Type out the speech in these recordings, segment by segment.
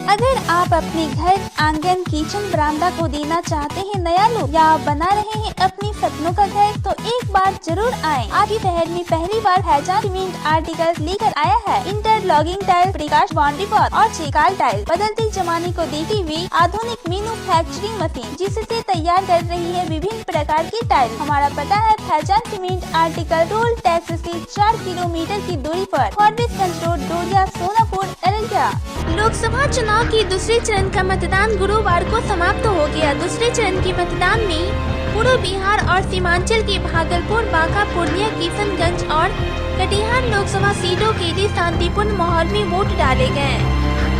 अगर आप अपने घर, आंगन, किचन, बरामदा को देना चाहते हैं नया लुक या बना रहे हैं अपनी सपनों का घर, तो एक बार जरूर आएं। आपकी शहर में पहली बार फैजान सीमेंट आर्टिकल्स लेकर आया है। Interlocking tile, precast boundary wall और चिकाल टाइल बदलते जमाने को देखते हुए आधुनिक मैन्युफैक्चरिंग मशीन जिससे तैयार कर रही है विभिन्न प्रकार की टाइल। हमारा पता है Faizan cement article, toll tax से 4 किलोमीटर की दूरी पर, फॉरबिसगंज रोड, डोरिया, सोनापुर, अररिया। लोकसभा चुनाव की दूसरे चरण का मतदान गुरुवार को समाप्त हो गया। दूसरे चरण के मतदान में पूर्व बिहार और सीमांचल के भागलपुर, बांका, पूर्णिया, किशनगंज और कटिहार लोकसभा सीटों के लिए शांतिपूर्ण माहौल में वोट डाले गए।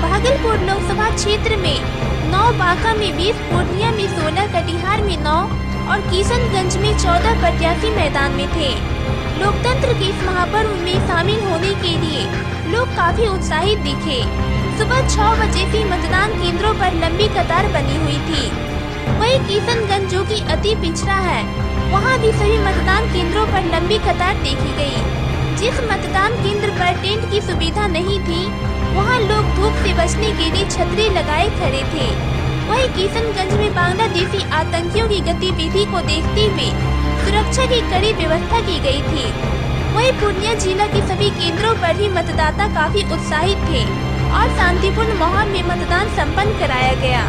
भागलपुर लोकसभा क्षेत्र में 9, बांका में 20, पूर्णिया में 16, कटिहार में 9 और किशनगंज में 14 प्रत्याशी मैदान में थे। लोकतंत्र के इस महापर्व में शामिल होने के लिए लोग काफी उत्साहित दिखे। सुबह 6 बजे से मतदान केंद्रों पर लंबी कतार बनी हुई थी। वहीं किशनगंज, जो कि अति पिछड़ा है, वहां भी सभी मतदान केंद्रों पर लंबी कतार देखी गई। जिस मतदान केंद्र पर टेंट की सुविधा नहीं थी, वहां लोग धूप से बचने के लिए छतरी लगाए खड़े थे। वहीं किशनगंज में बांग्लादेशी आतंकियों की गतिविधि को देखते हुए सुरक्षा की कड़ी व्यवस्था की गई थी। वहीं पूर्णिया जिला के सभी केंद्रों पर भी मतदाता काफी उत्साहित थे और शांतिपूर्ण माहौल में मतदान संपन्न कराया गया।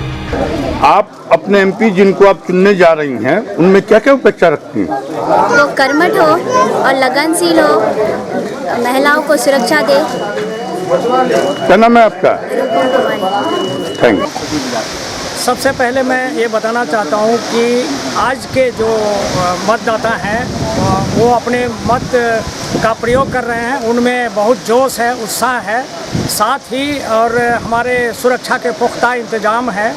आप अपने एमपी जिनको आप चुनने जा रही हैं, उनमें क्या क्या अपेक्षा रखती हैं? वो कर्मठ हो और लगनशील हो, महिलाओं को सुरक्षा दे। क्या नाम है आपका? Thank you. सबसे पहले मैं ये बताना चाहता हूँ कि आज के जो मतदाता हैं वो अपने मत का प्रयोग कर रहे हैं। उनमें बहुत जोश है, उत्साह है, साथ ही और हमारे सुरक्षा के पुख्ता इंतजाम है।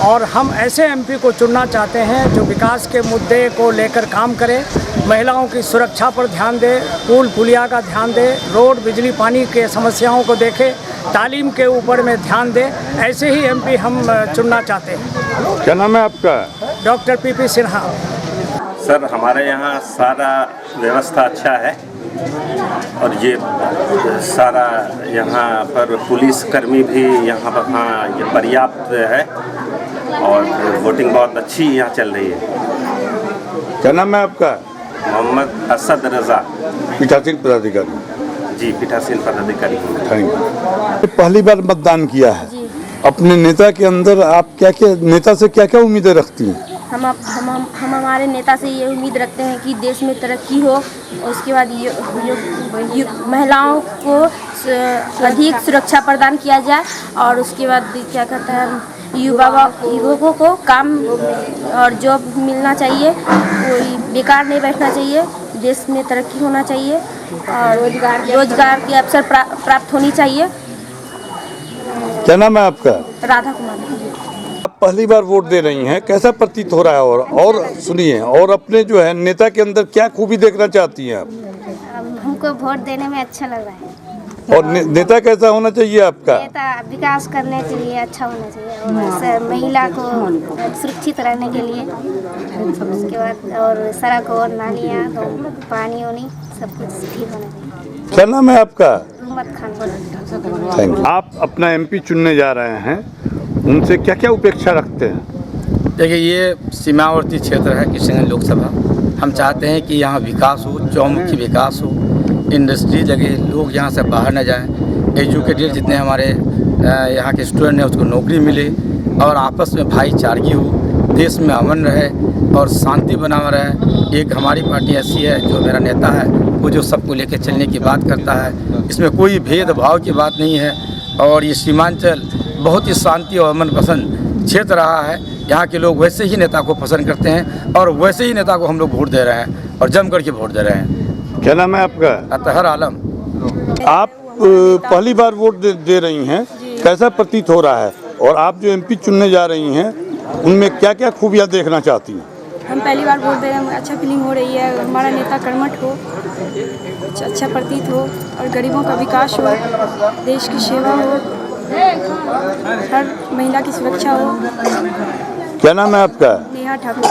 और हम ऐसे एमपी को चुनना चाहते हैं जो विकास के मुद्दे को लेकर काम करे, महिलाओं की सुरक्षा पर ध्यान दे, पुल पुलिया का ध्यान दे, रोड, बिजली, पानी के समस्याओं को देखे, तालीम के ऊपर में ध्यान दे। ऐसे ही एमपी हम चुनना चाहते हैं। क्या नाम है आपका? Doctor PP Sinha. सर, हमारे यहाँ सारा व्यवस्था अच्छा है और ये सारा यहाँ पर पुलिसकर्मी भी यहाँ पर ये पर्याप्त है और वोटिंग बहुत अच्छी यहाँ चल रही है। क्या नाम है आपका? मोहम्मद असद रजा, पीठासीन पदाधिकारी। जी, पीठासीन पदाधिकारी। Thank you. पहली बार मतदान किया है, अपने नेता के अंदर आप नेता से क्या क्या उम्मीदें रखती हैं? हम हमारे नेता से ये उम्मीद रखते हैं कि देश में तरक्की हो, और उसके बाद महिलाओं को अधिक सुरक्षा प्रदान किया जाए, और उसके बाद क्या कहते हैं, युवकों को काम और जॉब मिलना चाहिए, कोई बेकार नहीं बैठना चाहिए, देश में तरक्की होना चाहिए और रोजगार के अवसर प्राप्त होनी चाहिए। क्या नाम है आपका? राधा कुमारी। आप पहली बार वोट दे रही हैं, कैसा प्रतीत हो रहा है? और सुनिए, और अपने जो है नेता के अंदर क्या खूबी देखना चाहती हैं आप? हमको वोट देने में अच्छा लग रहा है। और नेता कैसा होना चाहिए आपका? नेता विकास करने के लिए अच्छा होना चाहिए, और महिला को सुरक्षित रहने के लिए, उसके बाद और सड़क और नालियाँ, पानी वानी सब कुछ ठीक होना चाहिए। क्या नाम है आपका? Thank you. आप अपना एमपी चुनने जा रहे हैं, उनसे क्या क्या अपेक्षा रखते हैं? देखिए, ये सीमावर्ती क्षेत्र है किशनगंज लोकसभा। हम चाहते हैं कि यहाँ विकास हो, चौमुखी विकास हो, इंडस्ट्री लगे, लोग यहाँ से बाहर न जाएं, एजुकेटेड जितने हमारे यहाँ के स्टूडेंट हैं उसको नौकरी मिले, और आपस में भाईचारगी हो, देश में अमन रहे और शांति बना रहे। एक हमारी पार्टी ऐसी है, जो मेरा नेता है, वो जो सबको लेकर चलने की बात करता है, इसमें कोई भेदभाव की बात नहीं है। और ये सीमांचल बहुत ही शांति और अमन पसंद क्षेत्र रहा है। यहाँ के लोग वैसे ही नेता को पसंद करते हैं और वैसे ही नेता को हम लोग वोट दे रहे हैं और जम करके वोट दे रहे हैं। क्या नाम है आपका? अतहर आलम। आप पहली बार वोट दे रही हैं, कैसा प्रतीत हो रहा है? और आप जो एमपी चुनने जा रही हैं, उनमें क्या क्या खूबियाँ देखना चाहती हैं? हम पहली बार वोट दे रहे हैं, अच्छा फीलिंग हो रही है। हमारा नेता कर्मठ हो, अच्छा प्रतीत हो और गरीबों का विकास हो, देश की सेवा हो, हर महिला की सुरक्षा हो। क्या नाम है आपका? नेहा ठाकुर।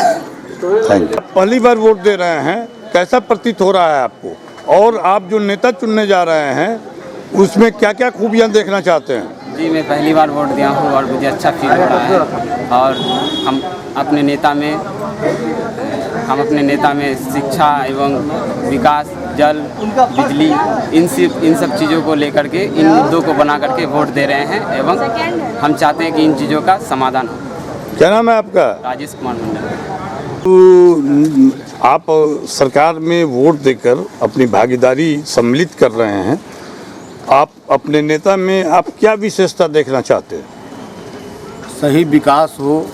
Thank you. पहली बार वोट दे रहे हैं, कैसा प्रतीत हो रहा है आपको? और आप जो नेता चुनने जा रहे हैं, उसमें क्या क्या खूबियाँ देखना चाहते हैं? जी मैं पहली बार वोट दिया हूँ और मुझे अच्छा फील हो रहा है। और हम अपने नेता में शिक्षा एवं विकास, जल, बिजली, इन सब चीज़ों को लेकर के, इन मुद्दों को बना करके वोट दे रहे हैं एवं हम चाहते हैं कि इन चीज़ों का समाधान हो। क्या नाम है आपका? राजेश कुमार मंडल। तो आप सरकार में वोट देकर अपनी भागीदारी सम्मिलित कर रहे हैं। आप अपने नेता में आप क्या विशेषता देखना चाहते हैं? सही विकास हो,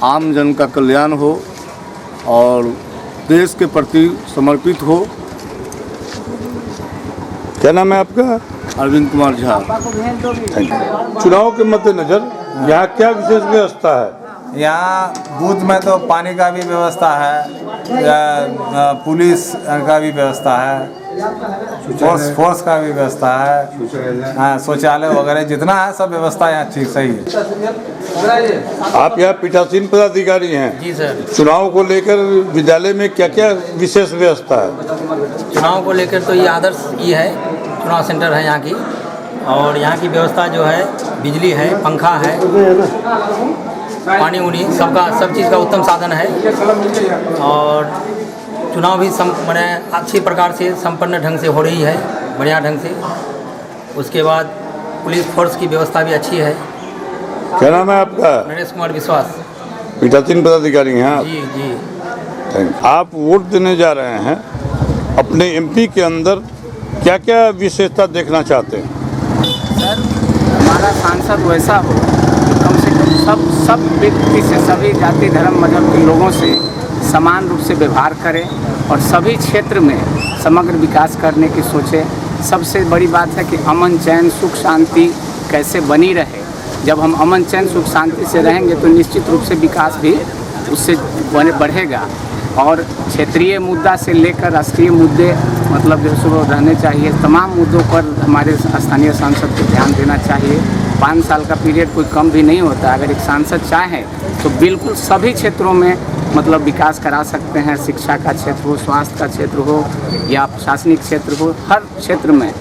आम जन का कल्याण हो और देश के प्रति समर्पित हो। क्या नाम है आपका? अरविंद कुमार झा। चुनाव के मद्देनजर यहाँ क्या विशेष व्यवस्था है? यहाँ बूथ में तो पानी का भी व्यवस्था है, पुलिस का भी व्यवस्था है, फोर्स का भी व्यवस्था है, हाँ, शौचालय वगैरह जितना है सब व्यवस्था यहाँ ठीक सही है। आप यहाँ पीठासीन पदाधिकारी हैं। जी सर। चुनाव को लेकर विद्यालय में क्या क्या विशेष व्यवस्था है? चुनाव को लेकर तो ये आदर्श ये है, चुनाव सेंटर है यहाँ की, और यहाँ की व्यवस्था जो है बिजली है, पंखा है, पानी उनी सब चीज़ का उत्तम साधन है। और चुनाव भी मैंने अच्छी प्रकार से संपन्न ढंग से हो रही है, बढ़िया ढंग से। उसके बाद पुलिस फोर्स की व्यवस्था भी अच्छी है। क्या नाम है आपका? नरेश कुमार विश्वास। पीठासीन पदाधिकारी हैं आप? जी जी। आप वोट देने जा रहे हैं, अपने एमपी के अंदर क्या क्या विशेषता देखना चाहते हैं? सर हमारा सांसद वैसा हो कि कम से कम सब व्यक्ति से, सभी जाति धर्म मजहब के लोगों से समान रूप से व्यवहार करें और सभी क्षेत्र में समग्र विकास करने की सोचे। सबसे बड़ी बात है कि अमन चैन सुख शांति कैसे बनी रहे। जब हम अमन चैन सुख शांति से रहेंगे तो निश्चित रूप से विकास भी उससे बढ़ेगा। और क्षेत्रीय मुद्दा से लेकर राष्ट्रीय मुद्दे मतलब जो सो रहने चाहिए, तमाम मुद्दों पर हमारे स्थानीय सांसद को ध्यान देना चाहिए। 5 साल का पीरियड कोई कम भी नहीं होता। अगर एक सांसद चाहे तो बिल्कुल सभी क्षेत्रों में मतलब विकास करा सकते हैं। शिक्षा का क्षेत्र हो, स्वास्थ्य का क्षेत्र हो या प्रशासनिक क्षेत्र हो, हर क्षेत्र में।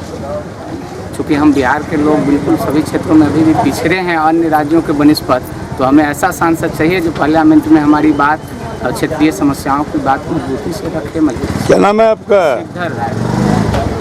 चूँकि हम बिहार के लोग बिल्कुल सभी क्षेत्रों में अभी भी पिछड़े हैं अन्य राज्यों के बनस्पत, तो हमें ऐसा सांसद चाहिए जो पार्लियामेंट में हमारी बात और क्षेत्रीय समस्याओं की बात मजबूती से रखे। क्या नाम है आपका?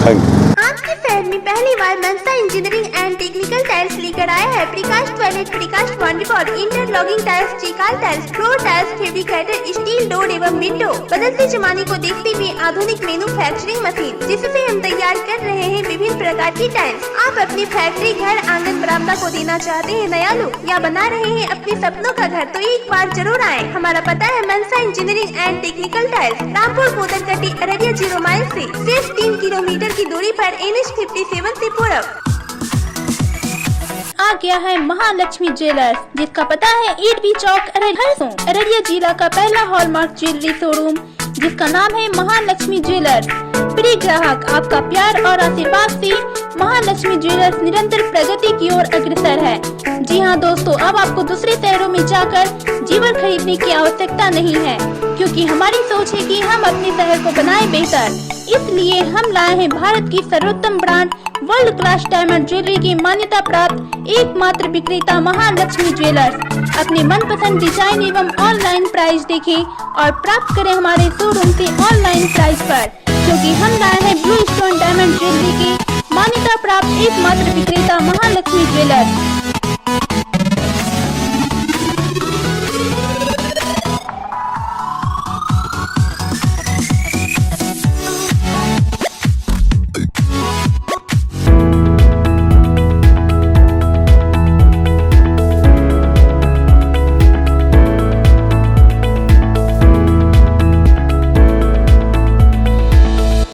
Thank you. आपके शहर में पहली बार Mansa engineering and technical tiles लेकर आया है Prakash toilet, Prakash wall, interlocking tiles, चिकाल tiles, floor tiles, fabricated steel door एवं विंडो। बदलते जमाने को देखते हुए आधुनिक मैन्युफैक्चरिंग मशीन जिससे हम तैयार कर रहे हैं विभिन्न प्रकार की टाइल्स। आप अपनी फैक्ट्री, घर, आंगन, बरामदा को देना चाहते हैं नया लुक या बना रहे हैं अपने सपनों का घर, तो एक बार जरूर आए। हमारा पता है Mansa engineering and technical tiles, Rampur Modankati, Araria 0 mile से सिर्फ 3 किलोमीटर की दूरी पर NH 57 से पूरब। आ गया है महालक्ष्मी ज्वेलर्स, जिसका पता है ईटवी चौक, अररिया जिला का पहला हॉलमार्क ज्वेलरी शोरूम, जिसका नाम है महालक्ष्मी ज्वेलर्स। प्रिय ग्राहक, आपका प्यार और आशीर्वाद से महालक्ष्मी ज्वेलर्स निरंतर प्रगति की ओर अग्रसर है। जी हाँ दोस्तों, अब आपको दूसरे शहरों में जाकर जीवन खरीदने की आवश्यकता नहीं है, क्योंकि हमारी सोच है कि हम अपने शहर को बनाए बेहतर। इसलिए हम लाए हैं भारत की सर्वोत्तम brand world class diamond jewellery की मान्यता प्राप्त एकमात्र विक्रेता महालक्ष्मी ज्वेलर्स। अपने मनपसंद डिजाइन एवं ऑनलाइन प्राइस देखें और प्राप्त करें हमारे शोरूम से ऑनलाइन प्राइस पर, क्योंकि हम लाए हैं ब्लू स्टोन डायमंड ज्वेलरी की मान्यता प्राप्त एकमात्र विक्रेता महालक्ष्मी ज्वेलर्स।